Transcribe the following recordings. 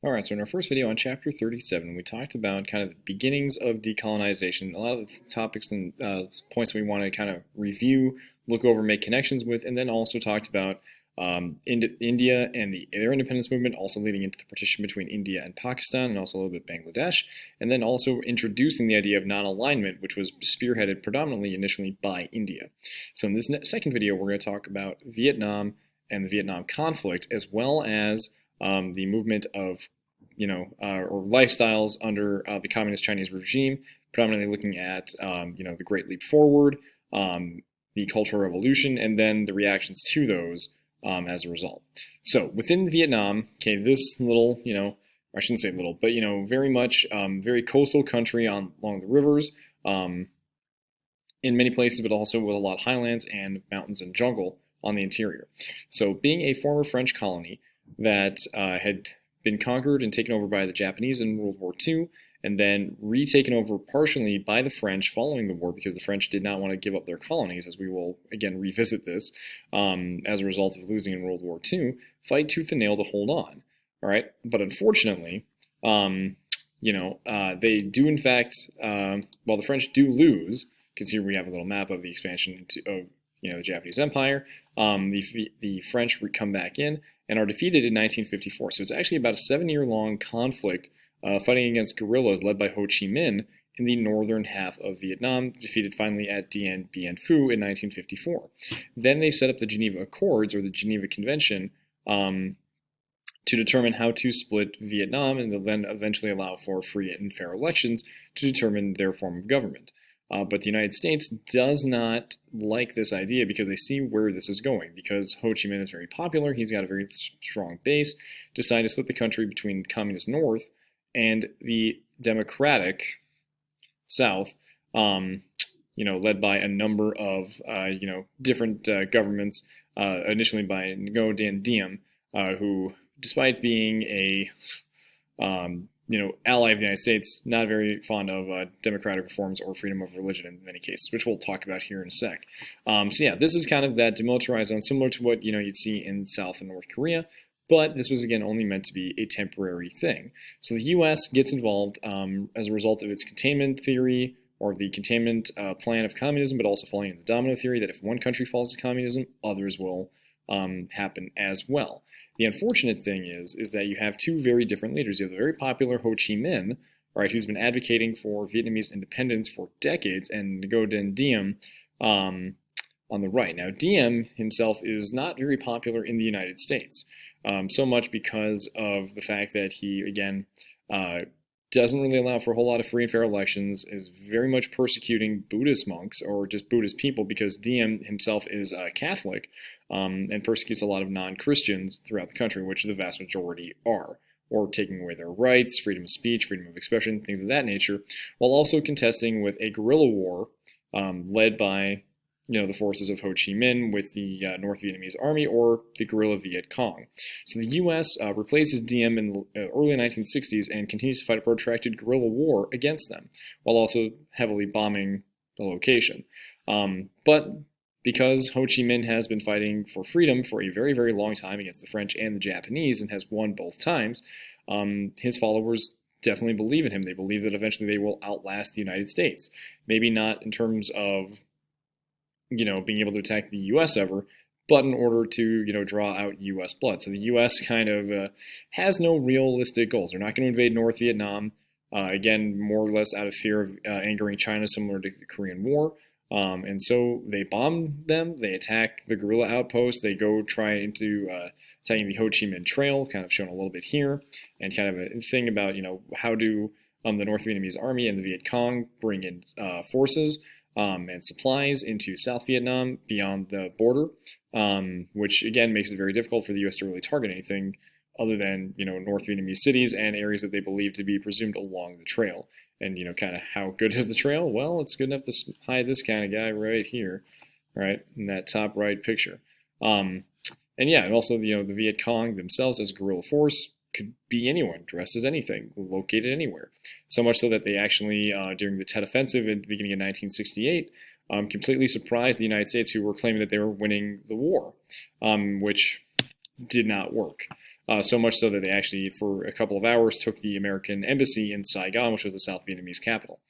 All right, so in our first video on chapter 37, we talked about kind of the beginnings of decolonization, a lot of the topics and points we want to kind of review, look over, make connections with, and then also talked about India and their independence movement, also leading into the partition between India and Pakistan, and also a little bit Bangladesh, and then also introducing the idea of non-alignment, which was spearheaded predominantly initially by India. So in this second video, we're going to talk about Vietnam and the Vietnam conflict, as well as the movement of, or lifestyles under the communist Chinese regime, predominantly looking at, the Great Leap Forward, the Cultural Revolution, and then the reactions to those as a result. So within Vietnam, okay, this little, I shouldn't say little, but, very much very coastal country along the rivers, in many places, but also with a lot of highlands and mountains and jungle on the interior. So being a former French colony that had been conquered and taken over by the Japanese in World War II, and then retaken over partially by the French following the war, because the French did not want to give up their colonies, as we will again revisit this, as a result of losing in World War II, fight tooth and nail to hold on. All right, but unfortunately, they do in fact, the French do lose, because here we have a little map of the expansion of the Japanese Empire. The French would come back in and are defeated in 1954. So it's actually about a 7-year-long conflict fighting against guerrillas led by Ho Chi Minh in the northern half of Vietnam, defeated finally at Dien Bien Phu in 1954. Then they set up the Geneva Accords, or the Geneva Convention, to determine how to split Vietnam, and they'll then eventually allow for free and fair elections to determine their form of government. But the United States does not like this idea, because they see where this is going. Because Ho Chi Minh is very popular, he's got a very strong base, decided to split the country between the communist North and the democratic South, led by a number of, different governments, initially by Ngo Dinh Diem, who, despite being a ally of the United States, not very fond of democratic reforms or freedom of religion in many cases, which we'll talk about here in a sec. This is kind of that demilitarized zone, similar to what you'd see in South and North Korea, but this was again only meant to be a temporary thing. So the U.S. gets involved as a result of its containment theory, or the containment plan of communism, but also falling in the domino theory that if one country falls to communism, others will happen as well. The unfortunate thing is that you have two very different leaders. You have the very popular Ho Chi Minh, right, who's been advocating for Vietnamese independence for decades, and Ngo Dinh Diem on the right. Now, Diem himself is not very popular in the United States, so much because of the fact that he, again, doesn't really allow for a whole lot of free and fair elections, is very much persecuting Buddhist monks, or just Buddhist people, because Diem himself is Catholic, and persecutes a lot of non-Christians throughout the country, which the vast majority are, or taking away their rights, freedom of speech, freedom of expression, things of that nature, while also contesting with a guerrilla war led by the forces of Ho Chi Minh with the North Vietnamese Army, or the guerrilla Viet Cong. So the U.S. Replaces Diem in the early 1960s and continues to fight a protracted guerrilla war against them, while also heavily bombing the location. But because Ho Chi Minh has been fighting for freedom for a very, very long time against the French and the Japanese, and has won both times, his followers definitely believe in him. They believe that eventually they will outlast the United States. Maybe not in terms of being able to attack the U.S. ever, but in order to, draw out U.S. blood. So the U.S. kind of has no realistic goals. They're not going to invade North Vietnam, again, more or less out of fear of angering China, similar to the Korean War. And so they bomb them, they attack the guerrilla outpost, they go try into attacking the Ho Chi Minh Trail, kind of shown a little bit here, and kind of a thing about, how do the North Vietnamese Army and the Viet Cong bring in forces and supplies into South Vietnam beyond the border, which again makes it very difficult for the U.S. to really target anything other than North Vietnamese cities and areas that they believe to be presumed along the trail. And kind of how good is the trail? Well, it's good enough to hide this kind of guy right here, right, in that top right picture. And also the Viet Cong themselves as a guerrilla force could be anyone, dressed as anything, located anywhere. So much so that they actually, during the Tet Offensive at the beginning of 1968, completely surprised the United States, who were claiming that they were winning the war, which did not work. so much so that they actually, for a couple of hours, took the American embassy in Saigon, which was the South Vietnamese capital.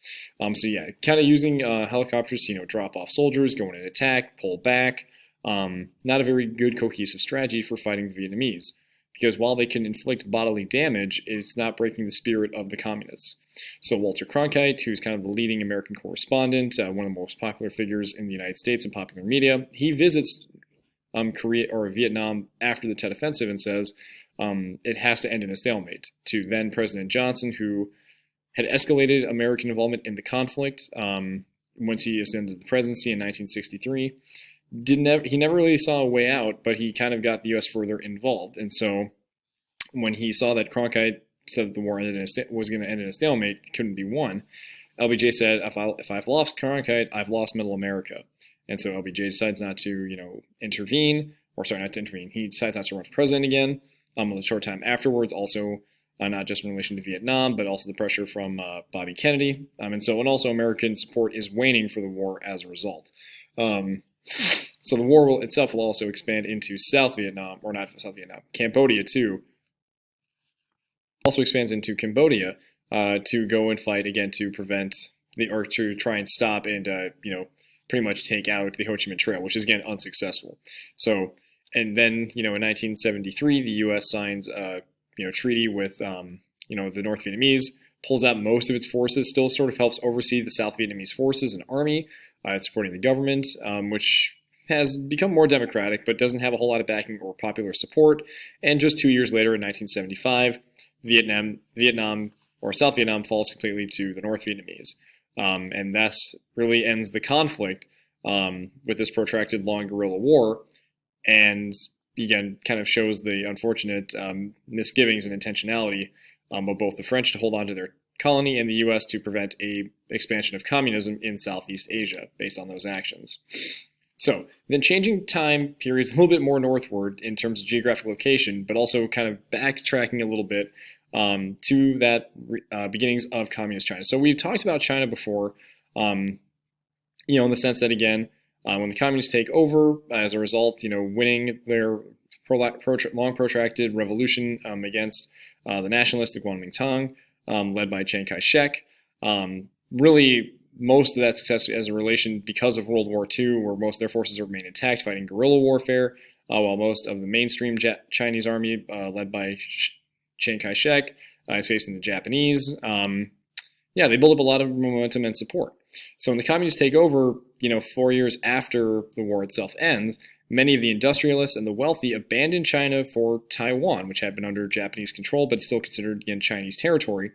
So yeah, kind of using helicopters to, drop off soldiers, go in and attack, pull back. Not a very good cohesive strategy for fighting the Vietnamese, because while they can inflict bodily damage, it's not breaking the spirit of the communists. So Walter Cronkite, who's kind of the leading American correspondent, one of the most popular figures in the United States in popular media, he visits Korea or Vietnam after the Tet Offensive and says it has to end in a stalemate, to then President Johnson, who had escalated American involvement in the conflict once he ascended the presidency in 1963. He never really saw a way out, but he kind of got the U.S. further involved. And so when he saw that Cronkite said that the war was going to end in a stalemate, it couldn't be won, LBJ said, if I've lost Cronkite, I've lost Middle America. And so LBJ decides not to, intervene, or sorry, not to intervene. He decides not to run for president again. A short time afterwards, also not just in relation to Vietnam, but also the pressure from Bobby Kennedy. And also American support is waning for the war as a result. So the war itself will also expand into South Vietnam, or not South Vietnam, Cambodia too. Also expands into Cambodia to go and fight again to prevent or to try and stop and pretty much take out the Ho Chi Minh Trail, which is again unsuccessful. So, and then in 1973, the U.S. signs a treaty with the North Vietnamese, pulls out most of its forces, still sort of helps oversee the South Vietnamese forces and army. It's supporting the government, which has become more democratic, but doesn't have a whole lot of backing or popular support. And just 2 years later, in 1975, Vietnam or South Vietnam falls completely to the North Vietnamese. And that's really ends the conflict with this protracted long guerrilla war. And again, kind of shows the unfortunate misgivings and intentionality of both the French to hold on to their colony and the U.S. to prevent a expansion of communism in Southeast Asia based on those actions. So then changing time periods a little bit more northward in terms of geographic location, but also kind of backtracking a little bit to that beginnings of communist China. So we've talked about China before, in the sense that, again, when the communists take over, as a result, winning their long protracted revolution against the nationalists, the Kuomintang, led by Chiang Kai-shek, really most of that success as a relation because of World War II, where most of their forces remain intact, fighting guerrilla warfare, while most of the mainstream Chinese army, led by Chiang Kai-shek, is facing the Japanese. They build up a lot of momentum and support. So when the communists take over, 4 years after the war itself ends, many of the industrialists and the wealthy abandon China for Taiwan, which had been under Japanese control but still considered, again, Chinese territory.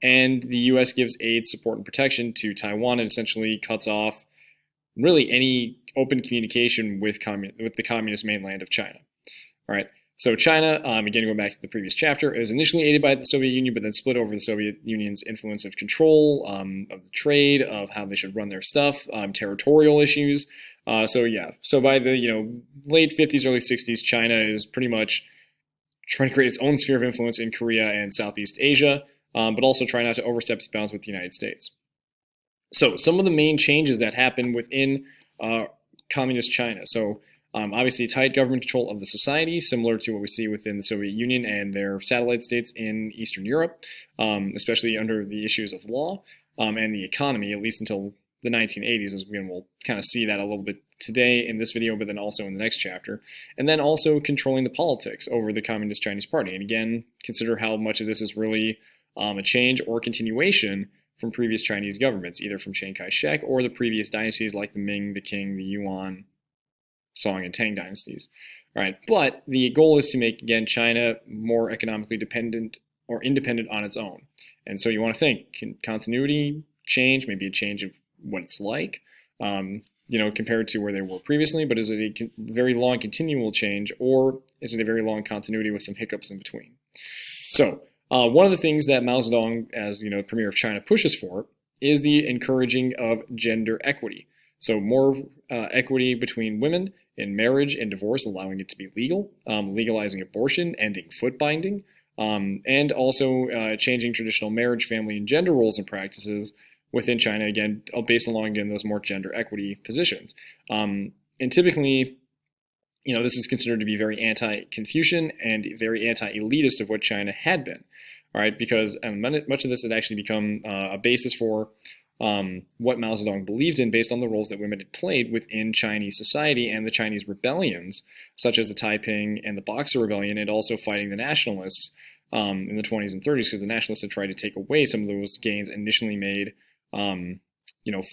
And the U.S. gives aid, support, and protection to Taiwan and essentially cuts off really any open communication with the communist mainland of China. All right. So China, again, going back to the previous chapter, it was initially aided by the Soviet Union, but then split over the Soviet Union's influence of control, of the trade, of how they should run their stuff, territorial issues. So by the late 50s, early 60s, China is pretty much trying to create its own sphere of influence in Korea and Southeast Asia, but also trying not to overstep its bounds with the United States. So some of the main changes that happen within communist China. So obviously tight government control of the society, similar to what we see within the Soviet Union and their satellite states in Eastern Europe, especially under the issues of law and the economy, at least until the 1980s, as we'll kind of see that a little bit today in this video, but then also in the next chapter. And then also controlling the politics over the Communist Chinese Party. And again, consider how much of this is really a change or continuation from previous Chinese governments, either from Chiang Kai-shek or the previous dynasties like the Ming, the Qing, the Yuan, Song, and Tang dynasties. All right, but the goal is to make, again, China more economically dependent or independent on its own. And so you want to think, can continuity change, maybe a change of what it's like, compared to where they were previously, but is it a very long continual change, or is it a very long continuity with some hiccups in between? So one of the things that Mao Zedong, as the premier of China, pushes for is the encouraging of gender equity. So more equity between women in marriage and divorce, allowing it to be legal, legalizing abortion, ending foot binding, and also changing traditional marriage, family, and gender roles and practices within China, again, based along, again, those more gender equity positions. And typically, this is considered to be very anti-Confucian and very anti-elitist of what China had been, all right, because much of this had actually become a basis for what Mao Zedong believed in based on the roles that women had played within Chinese society and the Chinese rebellions, such as the Taiping and the Boxer Rebellion, and also fighting the nationalists in the 20s and 30s, because the nationalists had tried to take away some of those gains initially made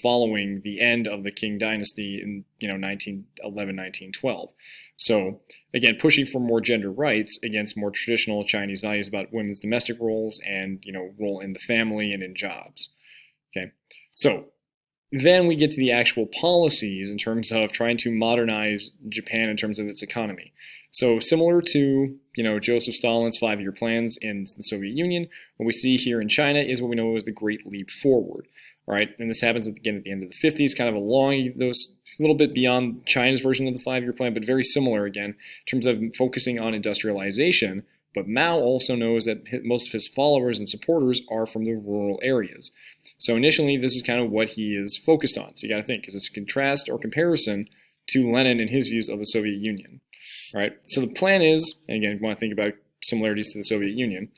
following the end of the Qing dynasty in 1911, 1912. So again, pushing for more gender rights against more traditional Chinese values about women's domestic roles and role in the family and in jobs. Okay, so then we get to the actual policies in terms of trying to modernize Japan in terms of its economy. So similar to Joseph Stalin's 5-year plans in the Soviet Union, what we see here in China is what we know as the Great Leap Forward. All right, and this happens again at the end of the 50s, kind of along those, a little bit beyond China's version of the 5-year plan, but very similar again in terms of focusing on industrialization. But Mao also knows that most of his followers and supporters are from the rural areas. So initially, this is kind of what he is focused on. So you got to think, is this a contrast or comparison to Lenin and his views of the Soviet Union? All right, so the plan is, and again, we want to think about similarities to the Soviet Union,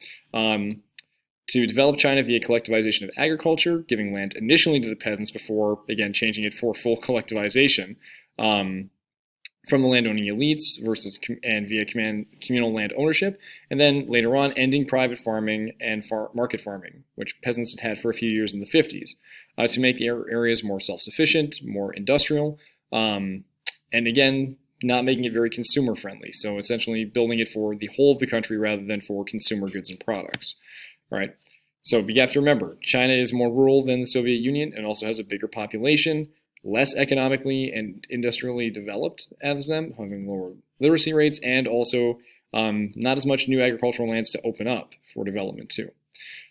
to develop China via collectivization of agriculture, giving land initially to the peasants before, again, changing it for full collectivization from the landowning elites and via communal land ownership, and then later on ending private farming and market farming, which peasants had for a few years in the 50s, to make the areas more self-sufficient, more industrial, and again, not making it very consumer friendly. So essentially building it for the whole of the country rather than for consumer goods and products. Right. So you have to remember, China is more rural than the Soviet Union and also has a bigger population, less economically and industrially developed as them, having lower literacy rates, and also not as much new agricultural lands to open up for development too.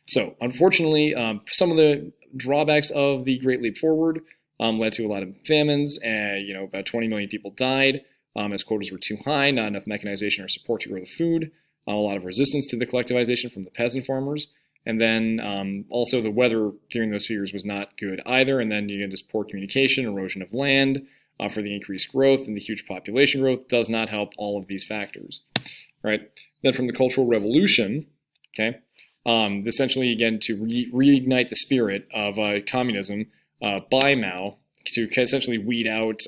So unfortunately, some of the drawbacks of the Great Leap Forward led to a lot of famines, and about 20 million people died as quotas were too high, not enough mechanization or support to grow the food. A lot of resistance to the collectivization from the peasant farmers. And then also the weather during those years was not good either. And then you get this poor communication, erosion of land for the increased growth, and the huge population growth does not help all of these factors. Right. Then from the Cultural Revolution, okay, essentially again to reignite the spirit of communism by Mao to essentially weed out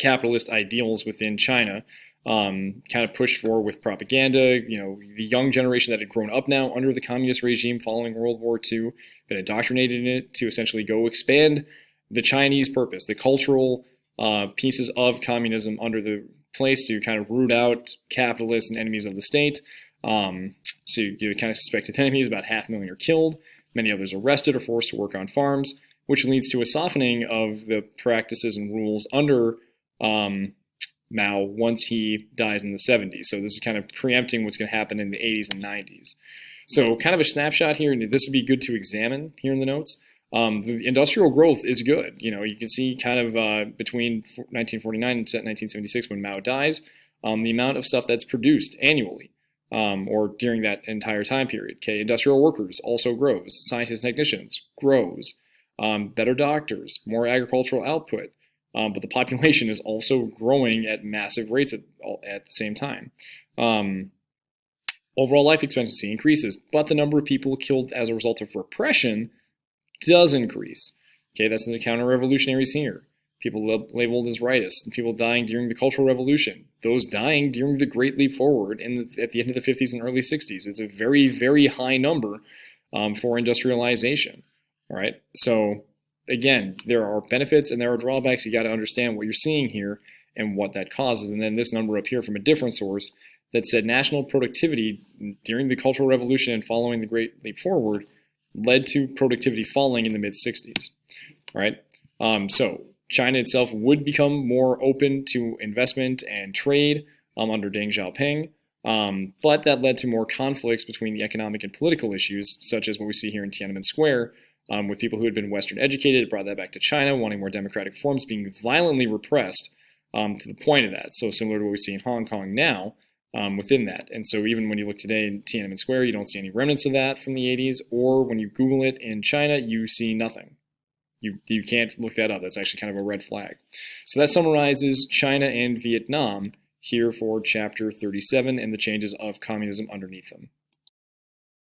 capitalist ideals within China. Kind of pushed for with propaganda, the young generation that had grown up now under the communist regime following World War II, been indoctrinated in it to essentially go expand the Chinese purpose, the cultural pieces of communism under the place to kind of root out capitalists and enemies of the state. So you kind of suspected enemies, about 500,000 are killed, many others arrested or forced to work on farms, which leads to a softening of the practices and rules under Mao once he dies in the 70s. So this is kind of preempting what's going to happen in the 80s and 90s. So kind of a snapshot here, and this would be good to examine here in the notes. The industrial growth is good. You can see kind of between 1949 and 1976 when Mao dies, the amount of stuff that's produced annually or during that entire time period. Okay, industrial workers also grows. Scientists and technicians grows. Better doctors, more agricultural output. But the population is also growing at massive rates at the same time. Overall life expectancy increases, but the number of people killed as a result of repression does increase. Okay, that's in the counter-revolutionaries here. People labeled as rightists, and people dying during the Cultural Revolution. Those dying during the Great Leap Forward at the end of the 50s and early 60s. It's a very, very high number for industrialization. All right, so again, there are benefits and there are drawbacks. You got to understand what you're seeing here and what that causes. And then this number up here from a different source that said national productivity during the Cultural Revolution and following the Great Leap Forward led to productivity falling in the mid-60s. All right, so China itself would become more open to investment and trade under Deng Xiaoping, but that led to more conflicts between the economic and political issues, such as what we see here in Tiananmen Square, with people who had been Western educated, brought that back to China, wanting more democratic forms, being violently repressed to the point of that. So similar to what we see in Hong Kong now within that. And so even when you look today in Tiananmen Square, you don't see any remnants of that from the 80s, or when you Google it in China, you see nothing. You can't look that up. That's actually kind of a red flag. So that summarizes China and Vietnam here for chapter 37 and the changes of communism underneath them.